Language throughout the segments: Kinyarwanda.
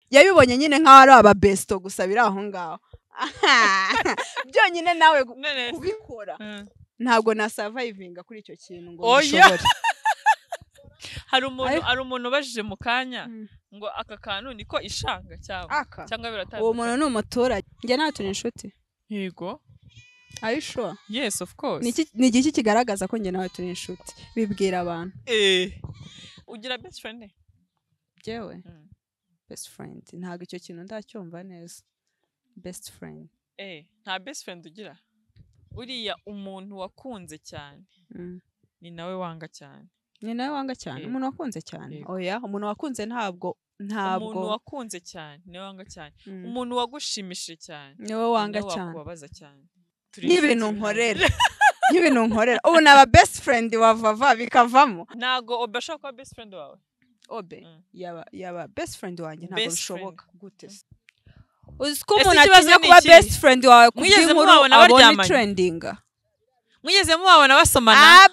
yabibonye nyine nk'aho ari aba besto gusa biri aho ngaho byonyine nawe kubikora ntabwo na survivinga kuri icyo kintu ngo bishobore. hari umuntu ubajije mu kanya ngo aka kantu niko ishanga cyangwa biratandukanye. uwo muntu ni umuturage, njye nawe turi inshuti. Yego. Are you sure? Yes, of course. Ni iki kigaragaza ko njye nawe turi inshuti? Bibwira abantu. Ugira best friend? Jewe? Best friend. Ntabwo icyo kintu ndacyumva neza. Best friend. Nta best friend ugira? Uriya umuntu wakunze cyane. Ni nawe wanga cyane. Ni nawe wanga cyane? Umuntu wakunze cyane? Oya, umuntu wakunze ntabwo. Umuntu wakunze cyane niwe wanga cyane. Umuntu wagushimishije cyane niwe wanga cyane. Niwe wakubabaza cyane. N'ibintu nkorera. Ubu naba best friend wavava bikavamo. Nago obashaka kuba best friend wawe. Obe yaba best friend wanjye ntabwo bishoboka gute. Uziko umuntu atinya kuba best friend wawe kubw'inkuru abone trendinga. Mwigeze mubabona basomana?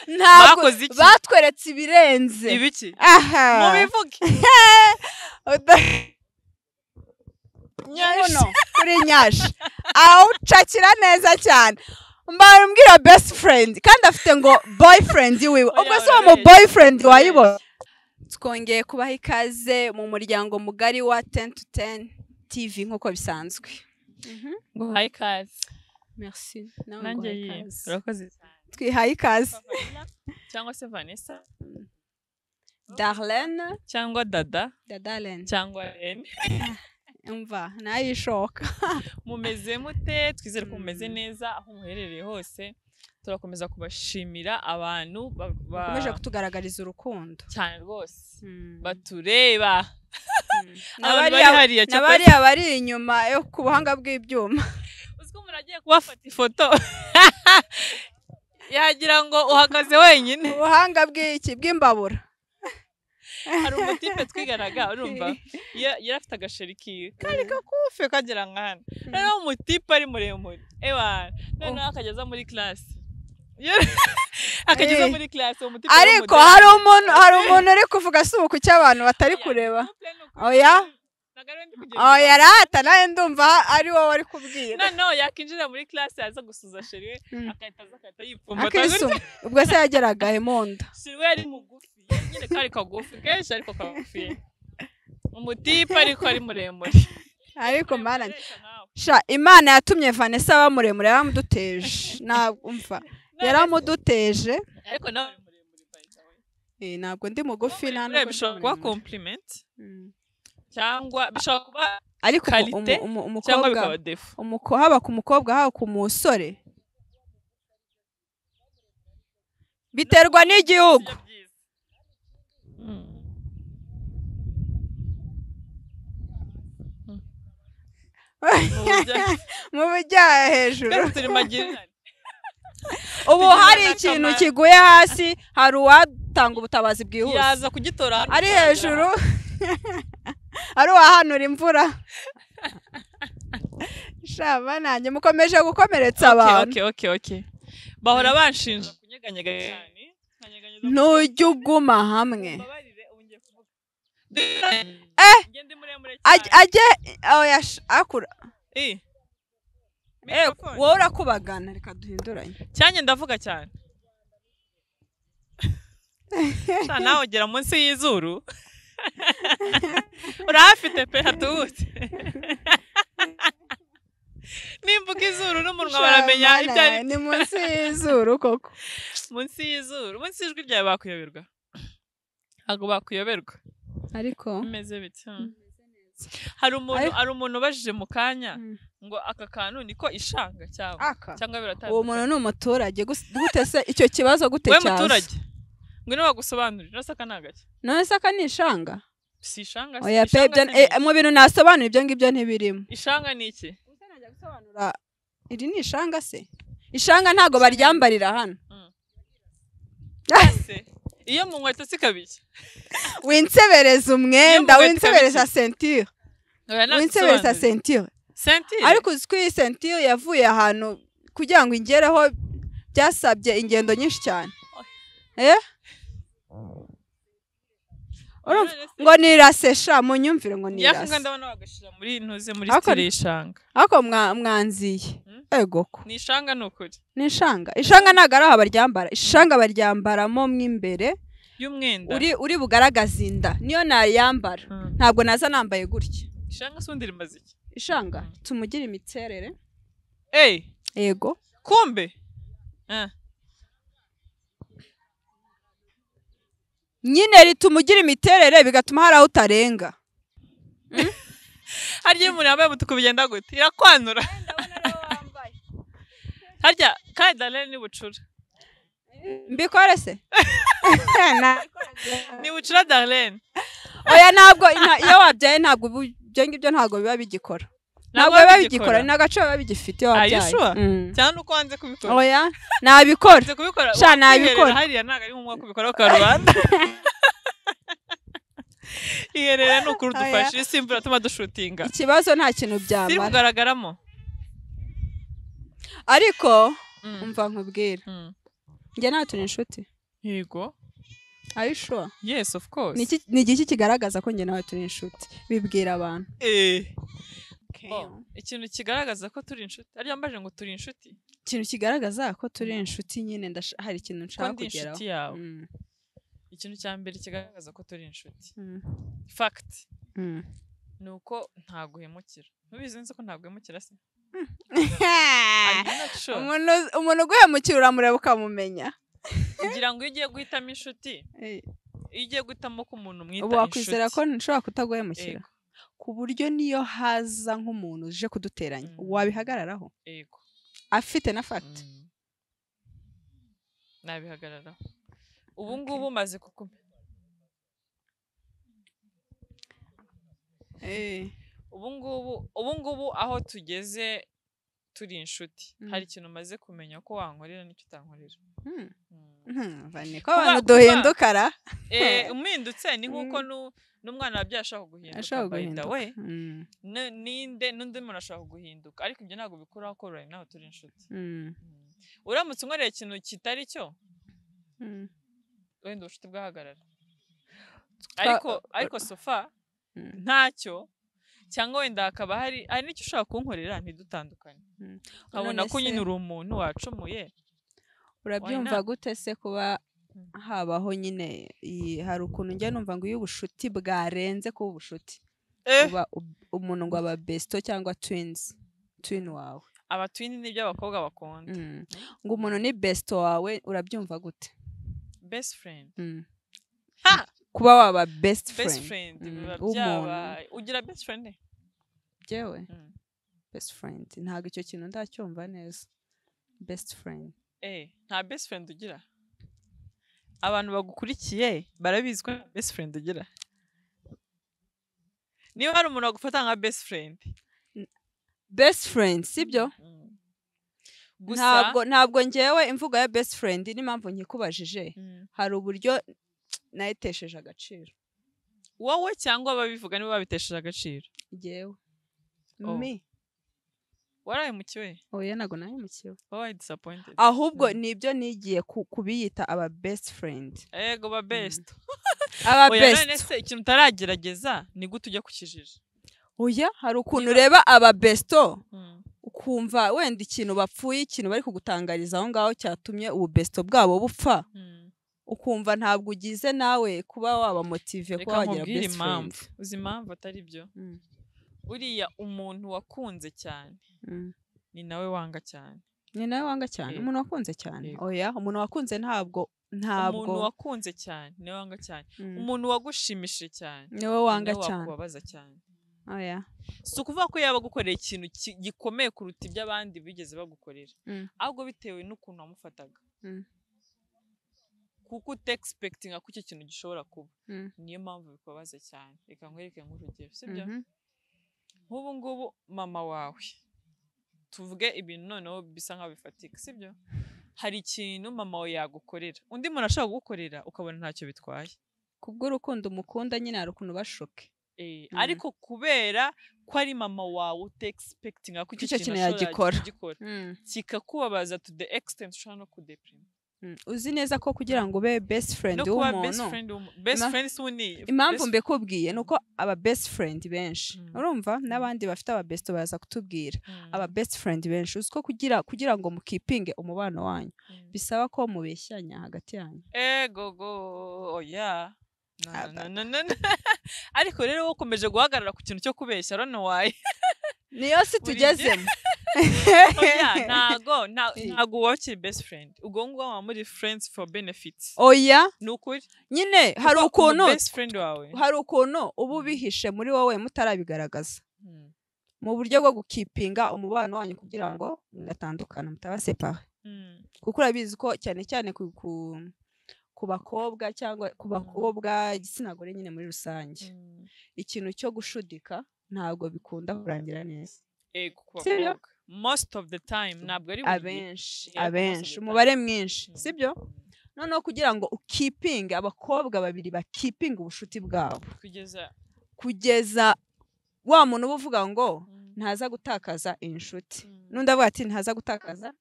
Ntabwo batweretse ibirenze. Ibiki? Mubivuge. Nyono kuri nyashi. Awucakira neza cyane. Mbara best friend kandi afite ngo boyfriend wiwe. Ubwo se mu boyfriend wayibona. Twongeye kubaha ikaze mu muryango mugari wa 10 to 10 TV nkuko bisanzwe. Hi ikaze. Merci. Nanjye urakoze. Twihaye ikaze. Cyangwa se Vanessa. Darlene. Cyangwa Darlene. Cyangwa Ren. Umva nayishoka. Mumeze mute? Twizere ko mumeze neza aho muherereye hose. Turakomeza kubashimira abantu bakomeje kutugaragariza urukundo cyane rwose. Batureba. Nabari abari inyuma yo ku buhanga bw'ibyuma. Uziko muragiye kubafata ifoto. Yagira ngo uhagaze wenyine. Ubuhanga bw'imbabura. Hari umutipe twiganaga urumva yarafite agasheri kiwe kari kakufe kagera nkana. Rero umutipe ari muremure. None akageza muri class. Akageza muri class umutipe. Ariko hari umuntu uri kuvuga suku cy'abantu batari kureba. Oya rata nawe ndumva ari wowe ari kubwira. No yakinjira muri class yaza gusuza sheri akahita yipfumba. Ubwo se yageraga Hemonda. Sheri yari mugufi. Nyine kari kagufi kenshi ariko kagufi. Umutipe ariko ari muremure. Ariko mana Imana yatumye Vanessa bamuremure yaramuduteje. Ntabwo yaramuduteje. Ariko nawe muremure ntabwo ndi mugufi nta bishobora kuba compliment. Cyangwa bishobora kuba ariko umukobwa haba ku mukobwa haba ku musore biterwa n'igihugu. Mu bujya hejuru ubu hari ikintu kiguye hasi hari uwatanga ubutabazi bwihuse yaza kugitora ari hejuru ari uwahanura imvura. Shaba nanjye mukomeje gukomeretsa abantu. Okay. Bahora banshinja kunyeganyega cyane. Ntujye uguma hamwe. Akura. Wowe urakubagana reka duhinduranye. Cyane ndavuga cyane. Nawe ugera munsi y'izuru. Urafite pe hatubutse. Nimbuga izuru n'umunwa baramenya ibyo ari. Ni munsi y'izuru koko. Munsi y'izuru. Munsi y'ijwi ryawe bakuyoberwa. Ntabwo bakuyoberwa. Ariko umeze bite? Hari umuntu ubajije mu kanya ngo aka kantu niko ishanga cyangwa biratandukanye. Uwo muntu ni umuturage gute se icyo kibazo gute cyaza? We muturage. Ngwino bagusobanurira nasaka nagake. None saka ni ishanga? Si ishanga. Oya pe mu bintu nasobanura ibyo ngibyo ntibirimo. Ishanga ni iki? Usanajya gusobanura iri ni ishanga se? Ishanga ntago baryambarira hano. Iyo mu nkweto sikabiki. Winsebereza umwenda, winsebereza ceinture. Winsebereza ceinture. Ceinture. Ariko uziko iyi ceinture yavuye ahantu kugira ngo ingereho byasabye ingendo nyinshi cyane. ngo nirasesha munyumvire ngo nirase yakanga ndabona bagashira muri ntuze muri style ishanga ako mwanziye ego ko ni ishanga nukuri ni ishanga nagaraho baryambara ishanga baryambaramo mwimbere y'umwenda uri bugaragaza inda niyo nayambara ntabwo naza nambaye gutya ishanga sundira maziki ishanga tumugira imiterere ego kumbe nyine ritumugira imiterere bigatuma hari aho utarenga harya umuntu yambaye umutuku bigenda gute irakwanura harya kandi Darlene ni bucura mbikore se ni bucura Darlene oya ntabwo iyo wabyaye ntabwo ibyo ngibyo ntabwo biba bigikora ntabwo biba bigikora ni agace biba bigifite iyo wabyaye cyane uko wanze kubikora oya nabikora sha nabikora hariya ntabwo ari nk'umwaka kubikora karubanda iherere ni ukuri dufashe isi imvura tuma dushutinga ikibazo nta kintu byamara siri kugaragaramo ariko umva nkubwira njye nawe turi inshuti yego are you sure yes of course ni igiki kigaragaza ko njye nawe turi inshuti bibwira abantu ikintu kigaragaza ko turi inshuti ariyo mbaje ngo turi inshuti ikintu kigaragaza ko turi inshuti nyine hari ikintu nshaka kugeraho ikintu cya mbere kigaragaza ko turi inshuti fact ni uko ntaguhemukira ntubizi nzi ko ntaguhemukira se umuntu uguhemukira uramureba ukamumenya kugira ngo iyo ugiye guhitamo inshuti iyo ugiye guhitamo ko umuntu mwita inshuti wakwizera ko nshobora kutaguhemukira ku buryo niyo haza nk'umuntu uje kuduteranya wabihagararaho afite na fact nabihagararaho ubu ngubu umaze kukumenya ubu ngubu aho tugeze turi inshuti hari ikintu umaze kumenya ko wankorera n'icyo utankorera ko abantu duhindukara umwindutse ni nk'uko n'umwana wabyaye ashaka guhinduka we n'undi muntu ashaka guhinduka ariko ibyo ntabwo bikuraho ko urari nawe turi inshuti uramutse unkorera ikintu kitari cyo wenda ubucuti bwahagarara ariko sofa ntacyo cyangwa wenda hakaba hari n'icyo ushaka kunkorera ntidutandukane nkabona ko nyine uri umuntu wacumuye urabyumva gute se kuba habaho nyine hari ukuntu njya numva ngo iyo ubushuti bwarenze kuba ubushuti umuntu ngo aba besto cyangwa twin wawe aba twin nibyo abakobwa bakunda ngo umuntu ni besto wawe urabyumva gute best friend kuba waba best friend ugira best friend jewe best friend ntabwo icyo kintu ndacyumva neza best friend nta best friend ugira abantu bagukurikiye barabizi ko best friend ugira niba hari umuntu wagufata nka best friend sibyo ntabwo ngewe imvugo ya best friend n'impamvu nkikubajije hari uburyo nayitesheje agaciro wowe cyangwa ababivuga nibo babitesheje agaciro ngewe warahemukiwe oya ntabwo nahemukiwe wabaye disappointed ahubwo nibyo nigiye kubiyita aba best friend yego ba best aba best none se ikintu utaragerageza ni gute ujya kukijije oya hari ukuntu ureba aba besto ukumva wenda ikintu bapfuye ikintu bari kugutangariza aho ngaho cyatumye ubu besto bwabo bupfa ukumva ntabwo ugize nawe kuba waba motive kuba wagira best friend uzi impamvu atari byo uriya umuntu wakunze cyane ni nawe wanga cyane umuntu wakunze cyane oya umuntu wakunze ntabwo umuntu wakunze cyane niwe wanga cyane umuntu wagushimishije cyane niwe wanga cyane wakubabaza cyane oya si ukuvuga ko yaba gukorera ikintu gikomeye kuruta ibyo abandi bigeze bagukorera ahubwo bitewe n'ukuntu wamufataga kuko utexpectinga ko icyo kintu gishobora kuba niyo mpamvu bikubabaza cyane reka nkwereke nk'urugero sibyo nk'ubu ngubu mama wawe tuvuge ibintu noneho bisa nk'aho bifatika sibyo hari ikintu mama wawe yagukorera undi muntu ashaka kugukorera ukabona ntacyo bitwaye kubw'urukundo umukunda nyine hari ukuntu bashoke ariko kubera ko ari mama wawe utexpectinga ko icyo kintu yagikora kikakubabaza to the extent ushobora no kudeprima uzi neza ko kugira ngo ube best friend w'umuntu best friend suni impamvu mbekubwiye nuko aba best friend benshi urumva n'abandi bafite aba best baza kutubwira aba best friend benshi uziko kugira ngo mukipinge umubano wanyu bisaba ko mubeshyanya hagati yanyu gogo oya no ariko rero ukomeje guhagarara ku kintu cyo kubeshya rano waye niyo si tugezemo ntago wakiri best friend ubwo ngubwo muri friends for benefits oya nukuri nyine hari ukuntu best friend wawe hari ukuntu ubu bihishe muri wowe mutarabigaragaza mu buryo bwo gukipinga umubano wanyu kugira ngo mudatandukana mutabasepare kuko urabizi ko cyane cyane ku bakobwa cyangwa ku bakobwa igitsina gore nyine muri rusange ikintu cyo gushudika ntabwo bikunda kurangira neza most of the time ntabwo ari abenshi umubare mwinshi sibyo noneho kugira ngo ukipinge abakobwa babiri bakipinga ubushuti bwabo kugeza wa muntu uba uvuga ngo ntaza gutakaza inshuti n'undi avuga ati ntaza gutakaza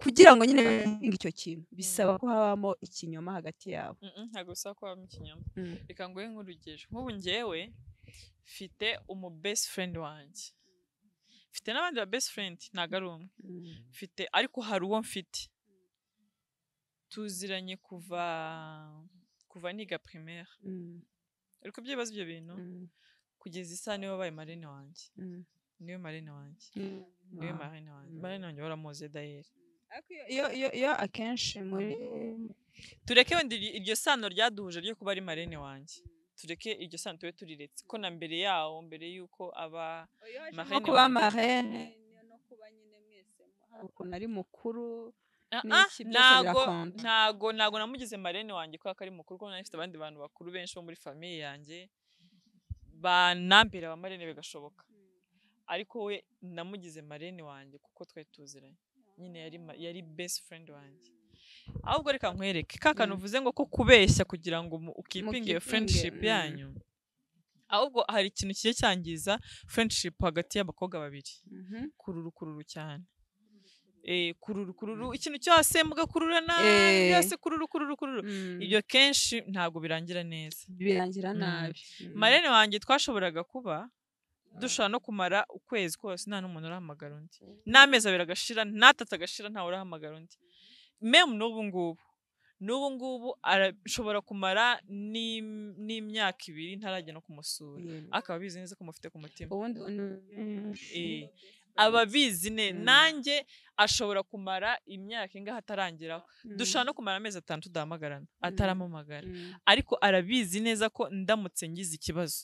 kugira ngo nyine bipinge icyo kintu bisaba ko habamo ikinyoma hagati yabo ntabwo bisaba ko habamo ikinyoma reka nguhe nk'urugero nk'ubu njyewe mfite umu best friend wanjye mfite n'abandi ba best friend ntabwo ari umwe mfite ariko hari uwo mfite tuziranye kuva niga primaire ariko byibaza ibyo bintu kugeza isa niwe wabaye marene wanjye niwe marene wanjye marene wanjye waramuzi dayeri iyo akenshi muri tureke wenda iryo sano ryaduhuje ryo kuba ari marene wanjye tureke iryo sano tube turiretse ko na mbere yawo mbere yuko aba marene kuba marene no kuba nyine mwese ukuntu ari mukuru ntago namugize marene wanjye kubera ko ari mukuru kuko nafite abandi bantu bakuru benshi bo muri famiye yanjye banambere aba marene bigashoboka ariko we namugize marene wanjye kuko twari tuziranye nyine yari best friend wanjye ahubwo reka nkwereke kantu uvuze ngo ko kubeshya kugira ngo ukipinge iyo friendship yanyu ahubwo hari ikintu kigiye cyangiza friendship hagati y'abakobwa babiri kururu cyane kururu ikintu cyose mugakururana byose kururu ibyo kenshi ntabwo birangira neza birangira nabi marene wanjye twashoboraga kuba dushobora no kumara ukwezi kose nta n'umuntu urahamagara undi n'amezi abiri agashira n'atatu agashira ntawe urahamagara undi meme n'ubu ngubu arashobora kumara n'imyaka ibiri ntarajya no kumusura akaba abizi neza ko mufite ku mutima ababizi nanjye ashobora kumara imyaka ingahe atarangiraho dushobora no kumara amezi 5 tudahamagarana ataramamagara ariko arabizi neza ko ndamutse ngize ikibazo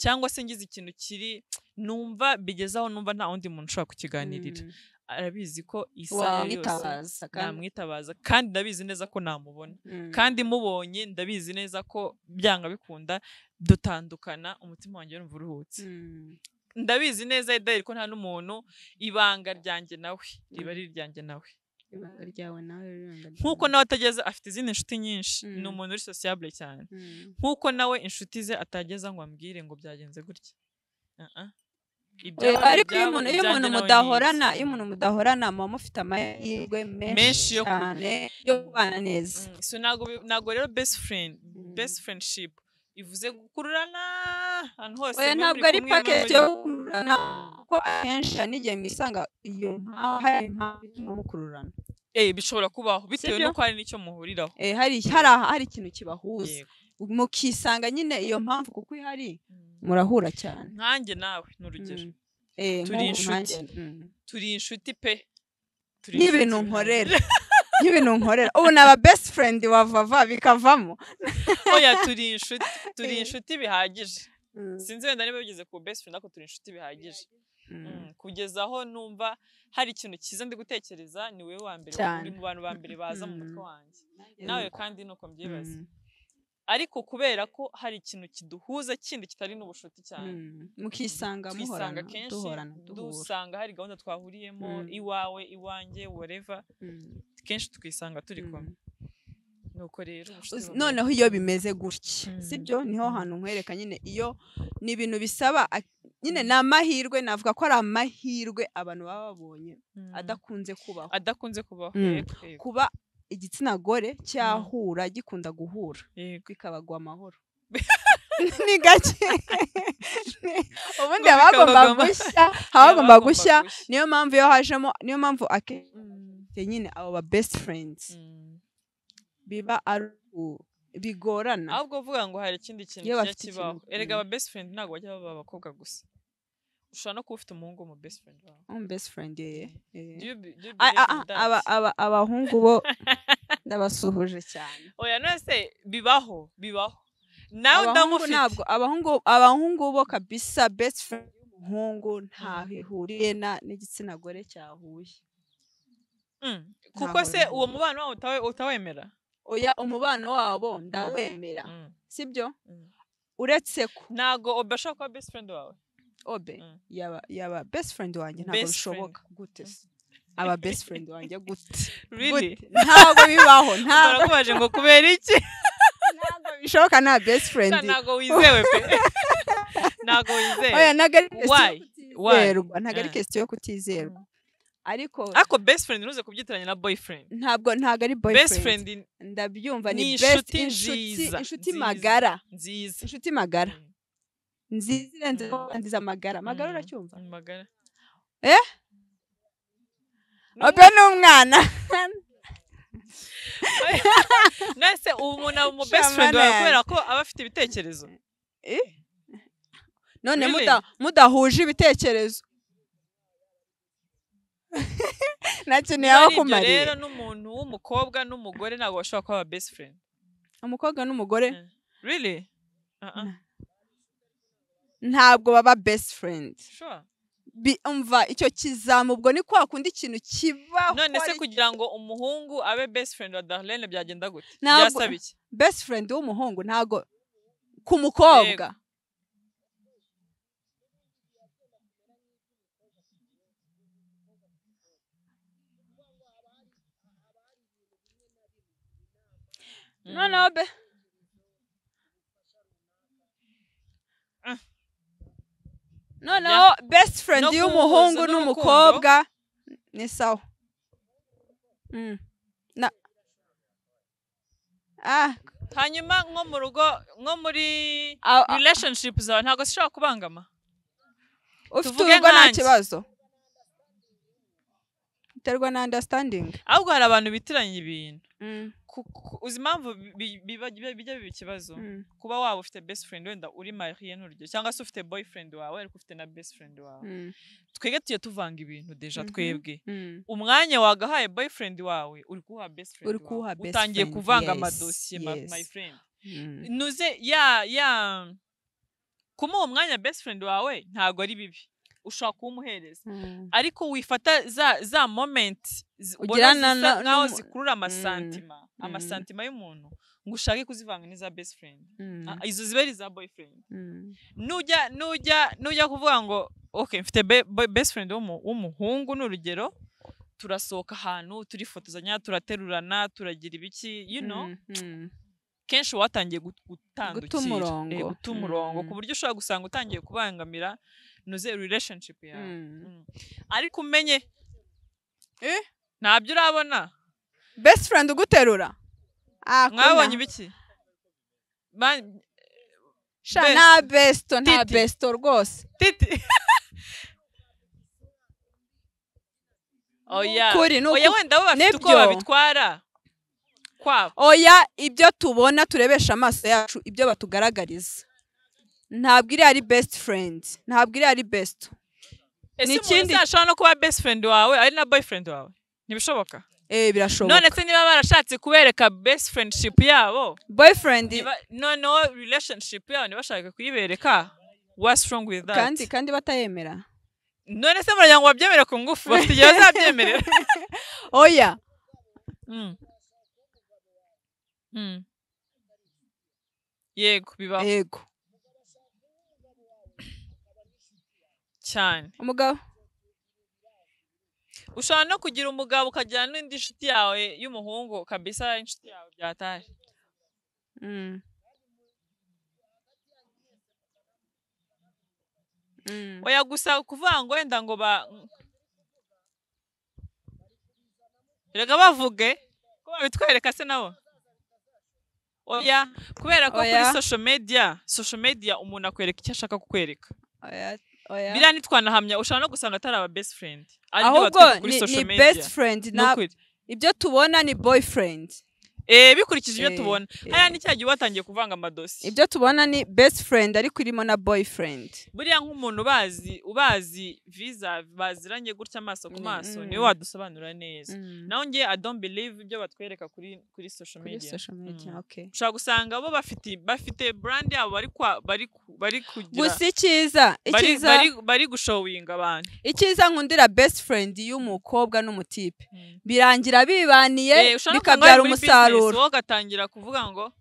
cyangwa se ngize ikintu kiri numva bigezaho numva nta wundi muntu ushobora kukiganirira arabizi ko isaha yose namwitabaza kandi ndabizi neza ko namubona kandi mubonye ndabizi neza ko byanga bikunda dutandukana umutima wanjye urumva uruhutse ndabizi neza idahiri ko nta n'umuntu ibanga ryanjye nawe riba ari iryanjye nawe ibanga ryawe nawe nkuko nawe atageze afite izindi nshuti nyinshi ni umuntu uri sociable cyane nkuko nawe inshuti ze atageza ngo ambwire ngo byagenze gutya ariko iyo umuntu mudahorana muba mufite amahirwe menshi cyane yo kubana neza ntabwo rero best friendship ivuze gukururana ahantu hose ntabwo ari package yo gukururana kuko akenshi n'igihe mwisanga iyo hari impamvu ituma mukururana bishobora kubaho bitewe n'uko hari n'icyo muhuriraho hari ikintu kibahuza mukisanga nyine iyo mpamvu kuko ihari murahura cyane nkanjye nawe n'urugero turi inshuti pe n'ibintu nkorera ubu ni aba best friend wavava bikavamo oya turi inshuti bihagije sinzi wenda niba bigeze ku best friend ariko turi inshuti bihagije kugeza aho numva hari ikintu cyiza ndi gutekereza ni wowe wa mbere uri mu bantu ba mbere baza mu mutwe wanjye nawe kandi nuko mbyibaza ariko kubera ko hari ikintu kiduhuza kindi kitari n'ubushuti cyane mukisanga muhorana dusanga hari gahunda twahuriyemo iwawe iwanjye whatever kenshi tukisanga turi kumwe nuko rero noneho iyo bimeze gutya sibyo niho hantu nkwereka nyine iyo ni ibintu bisaba nyine ni amahirwe navuga ko ari amahirwe abantu baba babonye adakunze kubaho kuba igitsina gore cyahura gikunda guhura bikabagwa amahoro ni gake ubundi habagomba gushya niyo mpamvu iyo hajemo niyo mpamvu nyine abo ba best friends biba ari bigorana ahubwo uvuga ngo hari ikindi kintu kibaho erega aba best friend ntabwo bajya baba abakobwa gusa ushobora no kuba ufite umuhungu mu best friend wawe best friend abahungu bo ndabasuhuje cyane oya nose bibaho nawe ndamufite ntabwo abahungu bo kabisa best friend y'umuhungu ntaho ihuriye n'igitsina gore cyahuye kuko se uwo mubano wawe utawemera oya umubano wabo ndawemera sibyo uretse ko ntago obe ashobora kuba best friend wawe obe yaba best friend wanjye ntabwo bishoboka gute aba best friend wanjye gute ntabwo bibaho ntabwo baje ngo kubera iki ntabwo bishoboka na best friend ntabwo wizewe pe ntabwo wizewe oya ntabwo ari question yo kutizerwa ariko best friend nuze kubyitiranya na boyfriend ntabwo ari boyfriend best friend ndabyumva ni best inshuti magara nziza inshuti magara nziza irenze kwandiza magara uracyumva magara obe n'umwana nese umuntu mu best friend wawe kubera ko aba afite ibitekerezo none mudahuje ibitekerezo nakeneye aho kumarira rero n'umuntu w'umukobwa n'umugore ntabwo bashobora kuba best friend umukobwa n'umugore really ntabwo baba best friend sure umva icyo kizamu ubwo ni kwa kundi ikintu kibaho none se kugira ngo umuhungu abe best friend wa Darlene byagenda gute byasaba iki best friend w'umuhungu ntabwo ku mukobwa noneho noneho best friend y'umuhungu n'umukobwa ni sawa hanyuma nko mu rugo nko muri relationship zawe ntabwo zishobora kubangama ufite urugo nta kibazo biterwa na understanding ahubwo hari abantu bitiranya ibintu uzi impamvu bijya biba ikibazo kuba waba ufite best friend wenda uri mariye n'urugero cyangwa se ufite boyfriend wawe ariko ufite na best friend wawe twebwe tugiye tuvanga ibintu deja twebwe umwanya wagahaye boyfriend wawe uri kuha best friend wawe utangiye kuvanga amadosiye my friend nuze kumuha umwanya best friend wawe ntago ari bibi ushaka kumuhereza ariko wifata za moment ubona nkaho zikurura amasantima y'umuntu ngo ushake kuzivanga n'iza best friend izo ziba ari za boyfriend nujya kuvuga ngo okay mfite best friend w'umuhungu n'urugero turasohoka ahantu turifotozanya turaterurana turagira ibiki you know kenshi watangiye gutandukira guta umurongo ku buryo ushobora gusanga utangiye kubangamira nuze relationship yawe ariko umenye ntabyo urabona best friend uguterura mwabonye ibiki nta besto rwose titi oya wenda bo bafite uko babitwara kwabo oya ibyo tubona turebesha amaso yacu ibyo batugaragariza ntabwo iri ari best friend ntabwo iri ari best n'ikindi ashobora no kuba best friend wawe ari na boyfriend wawe ntibishoboka birashoboka none se niba barashatse kubereka best friendship yabo boyfriend no relationship yabo ntibashaka kuyibereka what's wrong with that kandi batayemera none se muragira ngo babyemere ku ngufu bafite igihe bazabyemerera oya yego bibaho yego cyane umugabo ushobora no kugira umugabo ukagira n'indi nshuti yawe y'umuhungu kabisa inshuti yawe byataje oya gusa kuvuga ngo wenda ngo reka bavuge ko bitwereka se nabo oya kubera ko kuri social media umuntu akwereka icyo ashaka kukwereka oya biriya nitwanahamya ushobora no gusanga atari aba best friend ahubwo ni best friend ibyo tubona ni boyfriend bikurikije ibyo tubona haya ni cyagiye watangiye kuvanga amadosi ibyo tubona ni best friend ariko irimo na boyfriend buriya nk'umuntu ubazi visa baziranye gutya amaso ku maso niwe wadusobanura neza naho ngiye I don't believe ibyo batwereka kuri social media okay ushaka gusanga bo bafite brand yabo bari kugira gusa icyiza bari gushowinga abantu icyiza nkundira best friend y'umukobwa n'umutipe birangira bibaniye bikabyara umusaruro wowe gatangira kuvuga ngo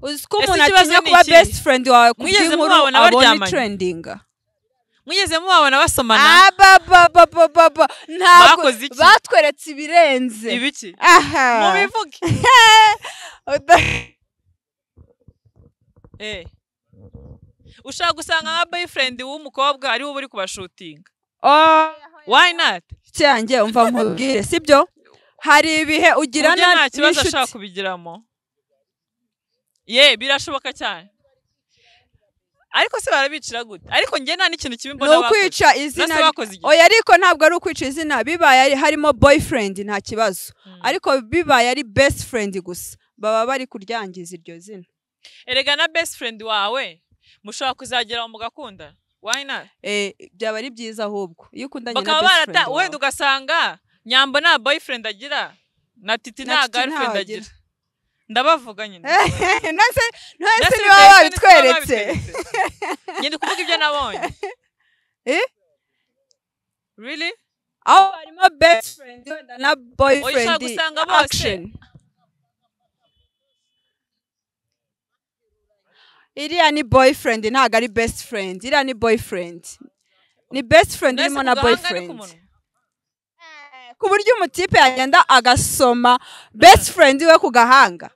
uziko umuntu atinya kuba best friend wawe kubw'inkuru abone trendinga mwigeze mubabona basomana ntabwo batweretse ibirenze ibiki mubivuge ushaka gusanga nka boyfriend w'umukobwa ari we uri kubashutinga why not cyanjye umva nkubwire sibyo hari ibihe ugirana nta kibazo ashaka kubigiramo birashoboka cyane ariko se barabicira gute ariko njye nta n'ikintu kibi mbona bakoze no kwica izina oya ariko ntabwo ari ukwica izina bibaye harimo boyfriend nta kibazo ariko bibaye ari best friend gusa baba bari kuryangiza iryo zina erega na best friend wawe mushobora kuzagera mu gakunda why not byaba ari byiza ahubwo iyo ukundanye na best friend wenda ugasanga Nyambo nta boyfriend agira na Titi nta girlfriend agira ndabavuga nyine nase niba babitweretse ngende kuvuga ibyo nabonye really aho harimo best friend na boyfriend action iriya ni boyfriend ntago ari best friend iriya ni boyfriend ni best friend irimo na boyfriend ku buryo umutipe yagenda agasoma best friend we ku gahanga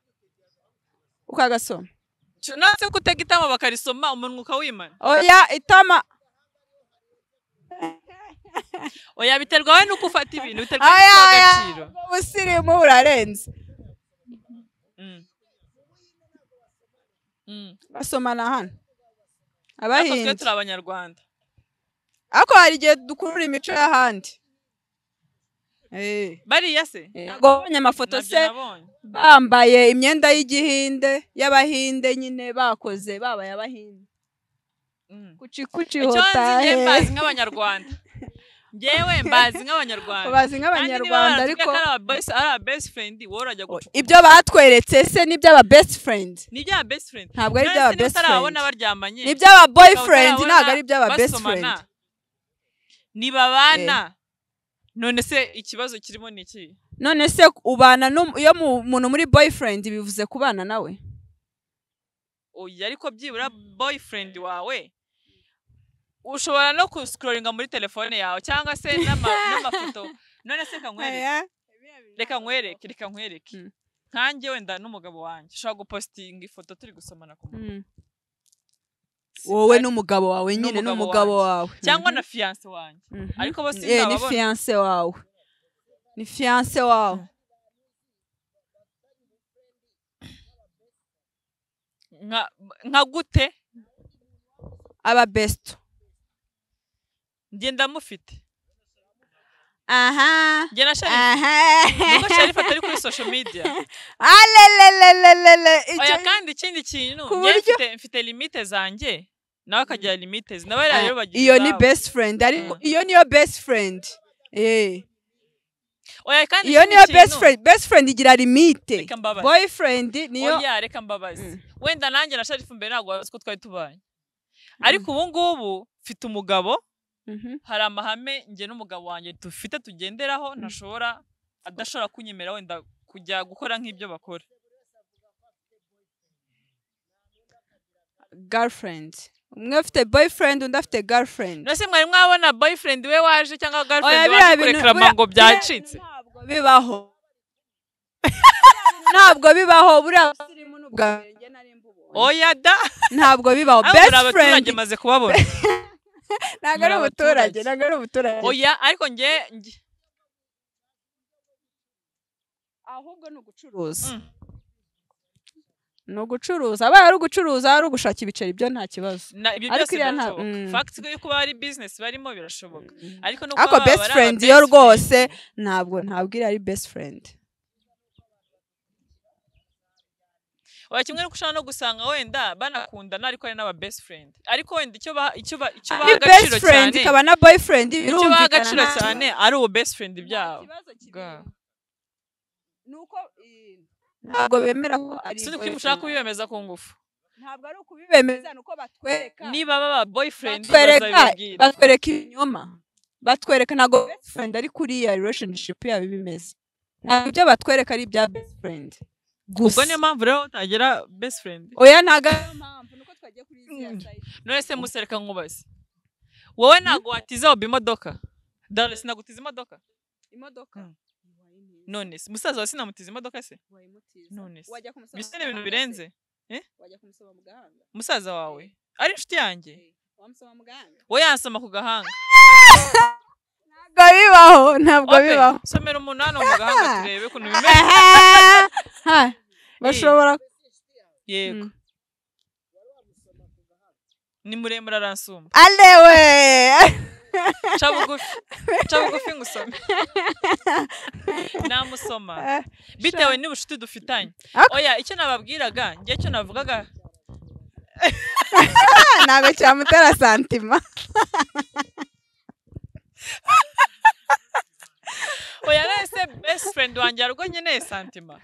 ukagasoma natse kutega itama bakarisoma umunwa ukawimana oya itama oya biterwa we nuko ufata ibintu biterwa n'agaciro ubusirimu urarenze basomana hano abahinzi turi abanyarwanda ariko hari igihe dukurura imico y'ahandi bariya se babonye amafoto se bambaye imyenda y'igihinde y'abahinde nyine bakoze babaye abahinde kuci hotahe mbazi nk'abanyarwanda ngewe mbazi nk'abanyarwanda ariko ari best friend worajya gucuka ibyo batweretse se ni by'aba best friend ntabwo ari by'aba best friend ni by'aba boyfriend ntabwo ari by'aba best friend niba bana none se ikibazo kirimo ni iki none se ubana iyo umuntu muri boyfriend bivuze kubana nawe oya ariko byibura boyfriend wawe ushobora no kuscrollinga muri telefone yawe cyangwa se n'amafoto none se reka nkwereke nkanjye wenda n'umugabo wanjye ushobora gupostinga ifoto turi gusomana ku muntu wowe n'umugabo wawe nyine n'umugabo wawe cyangwa na fiance wanjye ariko bose ndababona ni fiance wawe nka gute aba best ngenda mufite njye na Sharifa nuko Sharifa atari kuri social media oya kandi ikindi kintu mfite limite zanjye nawe akagira limite nawe rero bagira iyo ni best friend ariko iyo niyo best friend oya kandi iyo niyo best friend igira limite boyfriend niyo oya reka mbabazi wenda nanjye na Sharifa mbere ntabwo wazi ko twari tubanye ariko ubu ngubu mfite umugabo hari amahame njye n'umugabo wanjye dufite tugenderaho adashobora kunyemera wenda kujya gukora nk'ibyo bakora girlfriend umwe afite boyfriend undi afite girlfriend nase mwari mwabona boyfriend we waje cyangwa girlfriend waje kureklama ngo byacitse ntabwo bibaho buriya sirimu n'ubwa njye nari mbubonye oya da ntabwo bibaho best friend maze kubabona ntabwo ari umuturage ntabwo ari umuturage oya ariko njye ahubwo ni ugucuruza ni ugucuruza abaye ari ugucuruza ari ugushaka ibiceri byo nta kibazo ibyo byose birashoboka fact ko yuko bari business barimo birashoboka ariko no kuba best friend yo rwose ntabwo iri ari best friend oya kimwe nuko ushaka no gusanga wenda banakundana ariko ari n'aba best friend ariko wenda icyo best friend ikaba na boyfriend icyo bagaciro cyane ari uwo best friend byabo nuko ntabwo bemera ko ari sinzi ko mushaka kubibemeza ku ngufu ntabwo ari ukubibemeza nuko batwereka niba baba boyfriend batwereka ibinyoma batwereka ntabwo best friend ari kuri ya relationship yabo bimeze ntabwo ibyo batwereka ari ibya best friend ubwo niyo mpamvu rero utagera best friend oya ntabwo ariyo mpamvu nuko twagiye kuri izi side none se musereka nkubaze wowe ntabwo watiza oba imodoka Darlene sinagutiza imodoka none se musaza wa sinamutiza imodoka se none se bise ibintu birenze wajya kumusoma mu gahanga musaza wawe ari inshuti yanjye wamusoma mu gahanga we yansoma ku gahanga ntabwo bibaho somera umunani mu gahanga turebe ukuntu bimeze bashobora yego ni muremure aransumba alewe ca bugufi ngusome namusoma bitewe n'ubushuti dufitanye oya icyo nababwiraga njye cyo navugaga ntabwo cyamutera santima oya nese best friend wanjye arwo nkeneye santima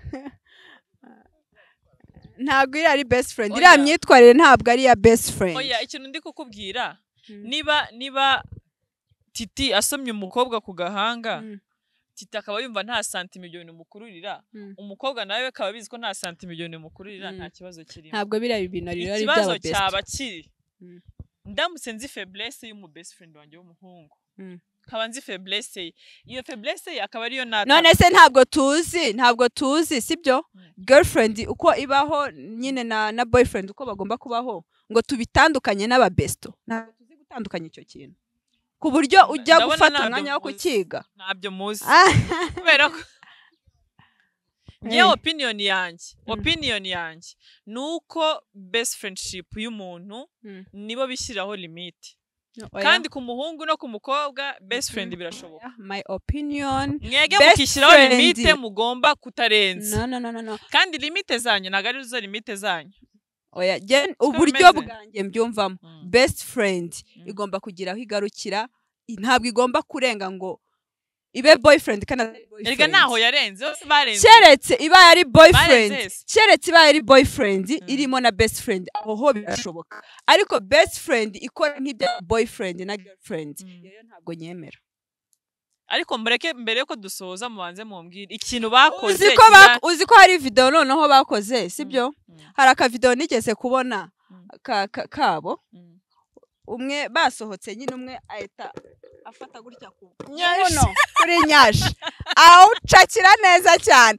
ntabwo iri ari best friend iriya myitwarire ntabwo ari iya best friend oya ikintu ndi kukubwira niba Titi asomye umukobwa ku gahanga Titi akaba yumva nta santima ibyo bintu mukururira umukobwa nawe akaba bizi ko nta santima ibyo bintu mukururira nta kibazo kirimo ntabwo biriya ibintu ari iby'aba ikibazo best cyaba kiri ndamutse nzi faiblesse y'umu best friend wanjye w'umuhungu kaba nzi faiblesse ye iyo faiblesse ye akaba ariyo nata none se ntabwo tuzi sibyo girlfriend uko ibaho nyine na boyfriend uko bagomba kubaho ngo tubitandukanye n'aba besto ntabwo tuzi gutandukanya icyo kintu ku buryo ujya gufata umwanya wo kukiga ntabyo muzi kubera ko ngewe opinion yanjye nuko best friendship y'umuntu nibo bishyiraho limite kandi ku muhungu no ku mukobwa best friend birashoboka my opinion mwege mukishyiraho limite mugomba kutarenza no kandi limite zanyu ntabwo ari zo limite zanyu oya uburyo bwanjye mbyumvamo best friend igomba kugira aho igarukira ntabwo igomba kurenga ngo ibe boyfriend kana erega naho yarenze bose barenze keretse ibaye ari boyfriend irimo na best friend aho birashoboka ariko best friend ikora nk'ibya boyfriend na girlfriend iyo ntabwo nyemera ariko mureke mbere yuko dusoza mubanze mumbwire ikintu bakoze uzi ko hari video noneho bakoze sibyo hari aka video nigeze kubona kabo umwe basohotse nyine umwe ahita afata gutya kuri nyashi awucakira neza cyane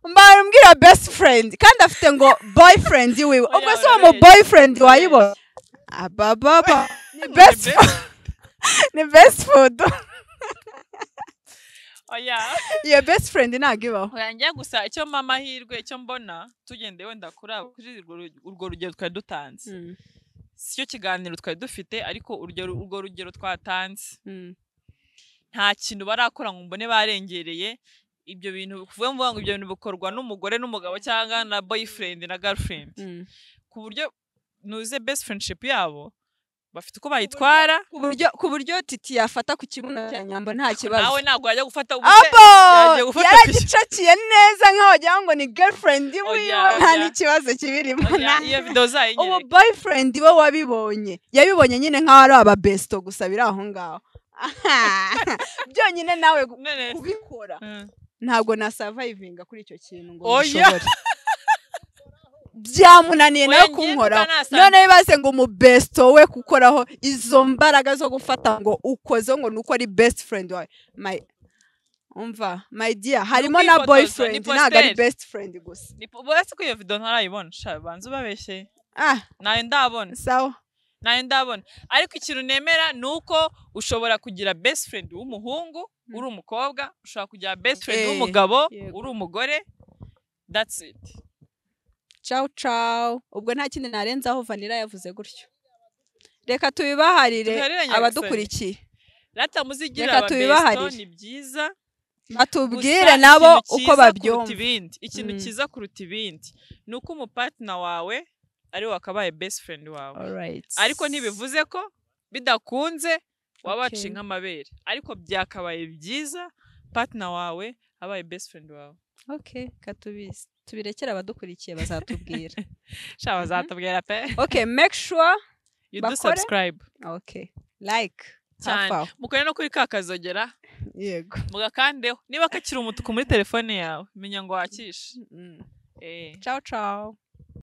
mbwira best friend kandi afite ngo boyfriend wiwe ubwo se uwo mu boyfriend wayibona ababa ni best food oya iyo best friend ntabwo ibaho oya njya gusa icyo mamahirwe icyo mbona tugende wenda kuri urwo rugero twari dutanze sicyo kiganiro twari dufite ariko urwo rugero twatanze nta kintu barakora ngo mbone barengereye ibyo bintu kuvuga ngo ibyo bintu bikorwa n'umugore n'umugabo cyangwa na boyfriend na girlfriend ku buryo nuze best friendship yabo bafite uko bayitwara ku buryo Titi yafata ku kibuno cya nyamba nta kibazo nawe ntabwo yajya gufata yaragicakiye neza nkaho wagira ngo ni girlfriend wiwe nta n'ikibazo kibirimo iyo video zayo nyine ubu boyfriend we wabibonye yabibonye nyine nkaho ari aba besto gusa biri aho ngaho byonyine nawe kubikora ntabwo na survivinga kuri icyo kintu ngo bishobore byamunaniye nawe kunkora none bibaze ngo mu besto we kukoraho izo mbaraga zo gufata ngo ukoze ngo nuko ari best friend wawe my dear harimo na boyfriend ntabwo ari best friend gusa bose ko iyo video ntarayibona banze ubabeshye nayo ndabona sawa nayo ndabona ariko ikintu nemera nuko ushobora kugira best friend w'umuhungu uri umukobwa ushobora kugira best friend w'umugabo uri umugore that's it. Ciao ciao. Ubwo nta kindi narenzaho Vanillah yavuze gutyo. Reka tubibaharire abadukurikiye. Rata muzigira ababesto ni byiza. Batubwire nabo uko babyumva. Ikintu kiza kuruta ibindi nuko umupartner wawe ari wakabaye best friend wawe. Ariko ntibivuze ko bidakunze wabaci nk'amabere ariko byakabaye byiza partner wawe abaye best friend wawe. Okay, katubizi. Tubirekera abadukurikiye bazatubwira. Sha bazatubwira pe. Okay, make sure you do subscribe. Okay. Like. Cyane. Mukore no kuri kakazogera. Yego. Mugakandeho. Niba kakiri umutuku muri telefone yawe, menya ngo wakishe. Ciao ciao.